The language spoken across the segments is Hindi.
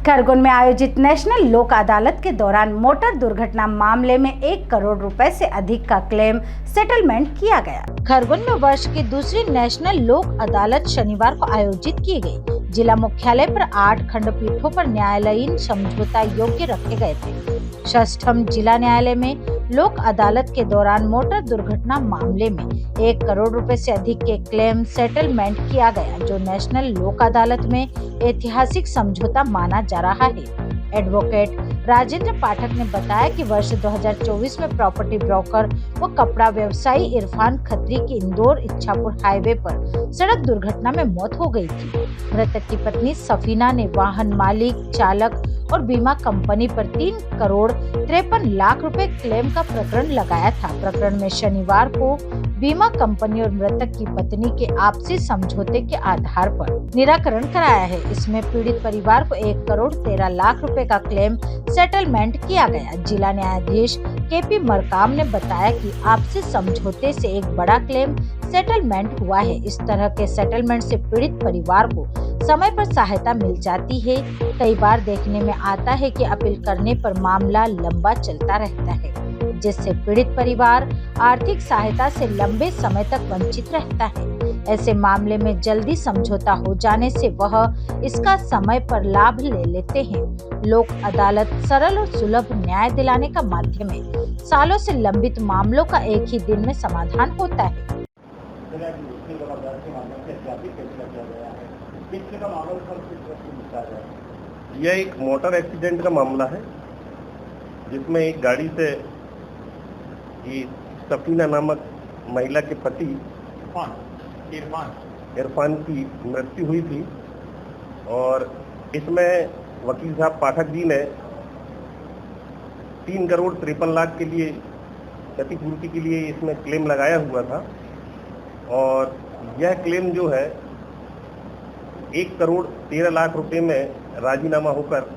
खरगोन में आयोजित नेशनल लोक अदालत के दौरान मोटर दुर्घटना मामले में 1 करोड़ रुपए से अधिक का क्लेम सेटलमेंट किया गया। खरगोन में वर्ष की दूसरी नेशनल लोक अदालत शनिवार को आयोजित की गई। जिला मुख्यालय पर 8 खंडपीठों पर न्यायालयीन समझौता योग्य रखे गए थे। षष्ठम जिला न्यायालय में लोक अदालत के दौरान मोटर दुर्घटना मामले में 1 करोड़ रुपए से अधिक के क्लेम सेटलमेंट किया गया, जो नेशनल लोक अदालत में ऐतिहासिक समझौता माना जा रहा है। एडवोकेट राजेंद्र पाठक ने बताया कि वर्ष 2024 में प्रॉपर्टी ब्रोकर व कपड़ा व्यवसायी इरफान खत्री की इंदौर इच्छापुर हाईवे पर सड़क दुर्घटना में मौत हो गई थी। मृतक की पत्नी सफीना ने वाहन मालिक, चालक और बीमा कंपनी पर 3 करोड़ 53 लाख रुपए क्लेम का प्रकरण लगाया था। प्रकरण में शनिवार को बीमा कंपनी और मृतक की पत्नी के आपसी समझौते के आधार पर निराकरण कराया है। इसमें पीड़ित परिवार को 1 करोड़ 13 लाख रुपए का क्लेम सेटलमेंट किया गया। जिला न्यायाधीश केपी मरकाम ने बताया कि आपसी समझौते से एक बड़ा क्लेम सेटलमेंट हुआ है। इस तरह के सेटलमेंट से पीड़ित परिवार को समय पर सहायता मिल जाती है। कई बार देखने में आता है कि अपील करने पर मामला लंबा चलता रहता है, जिससे पीड़ित परिवार आर्थिक सहायता से लंबे समय तक वंचित रहता है। ऐसे मामले में जल्दी समझौता हो जाने से वह इसका समय पर लाभ ले लेते हैं। लोक अदालत सरल और सुलभ न्याय दिलाने का माध्यम है। सालों से लंबित मामलों का एक ही दिन में समाधान होता है। यह एक मोटर एक्सीडेंट का मामला है, जिसमें एक गाड़ी से सफीना नामक महिला के पति इरफान की मृत्यु हुई थी। और इसमें वकील साहब पाठक जी ने 3 करोड़ 53 लाख के लिए क्षतिपूर्ति के लिए इसमें क्लेम लगाया हुआ था। और यह क्लेम जो है 1 करोड़ 13 लाख रुपए में राजीनामा होकर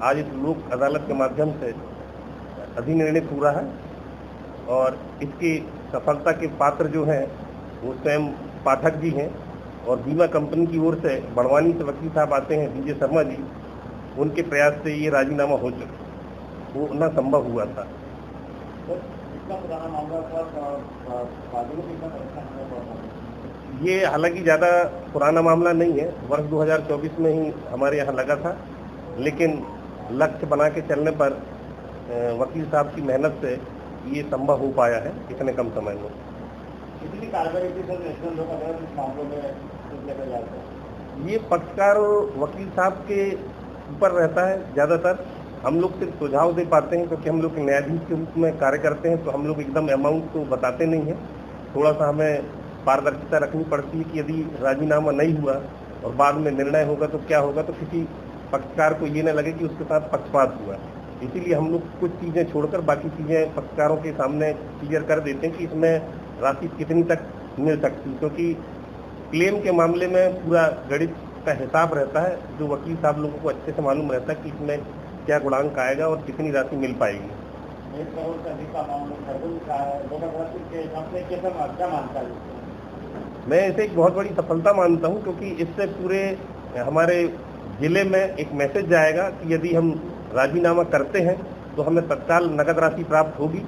आज इस लोक अदालत के माध्यम से अधिनिर्णित हो रहा है। और इसकी सफलता के पात्र जो हैं वो स्वयं पाठक जी हैं, और बीमा कंपनी की ओर से बड़वानी से वकील साहब आते हैं विजय शर्मा जी, उनके प्रयास से ये राजीनामा हो ना संभव हुआ था। ये हालांकि ज़्यादा पुराना मामला नहीं है, वर्ष 2024 में ही हमारे यहाँ लगा था, लेकिन लक्ष्य बना के चलने पर वकील साहब की मेहनत से ये संभव हो पाया है इतने कम समय में। कितनी कारगर नेशनल लोक अदालत इस मामलों में लेकर जाता है? ये पक्षकार और वकील साहब के ऊपर रहता है ज़्यादातर। हम लोग सिर्फ सुझाव दे पाते हैं, क्योंकि हम लोग न्यायाधीश के रूप में कार्य करते हैं, तो हम लोग एकदम अमाउंट तो बताते नहीं हैं। थोड़ा सा हमें पारदर्शिता रखनी पड़ती है कि यदि राजीनामा नहीं हुआ और बाद में निर्णय होगा तो क्या होगा, तो किसी पक्षकार को ये न लगे कि उसके साथ पक्षपात हुआ। इसीलिए हम लोग कुछ चीज़ें छोड़कर बाकी चीज़ें पक्षकारों के सामने क्लियर कर देते हैं कि इसमें राशि कितनी तक मिल सकती है, क्योंकि क्लेम के मामले में पूरा गणित का हिसाब रहता है, जो वकील साहब लोगों को अच्छे से मालूम रहता है कि इसमें क्या गुणांक आएगा और कितनी राशि मिल पाएगी। 1 करोड़ से अधिक का मामला लोक अदालत के हिसाब से क्या मानता है? मैं इसे एक बहुत बड़ी सफलता मानता हूं, क्योंकि इससे पूरे हमारे जिले में एक मैसेज जाएगा कि यदि हम राजीनामा करते हैं तो हमें तत्काल नकद राशि प्राप्त होगी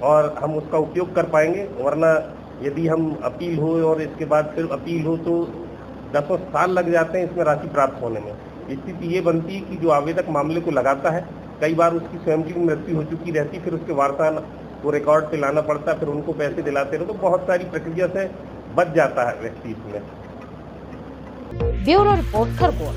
और हम उसका उपयोग कर पाएंगे। वरना यदि हम अपील हो और इसके बाद फिर अपील हो तो 10 साल लग जाते हैं इसमें राशि प्राप्त होने में। स्थिति ये बनती है कि जो आवेदक मामले को लगाता है, कई बार उसकी स्वयं की मृत्यु हो चुकी रहती, फिर उसके वारसाना को रिकॉर्ड पे लाना पड़ता है, फिर उनको पैसे दिलाते रहो, तो बहुत सारी प्रक्रिया से बच जाता है व्यक्ति इसमें। Bureau report Khargone.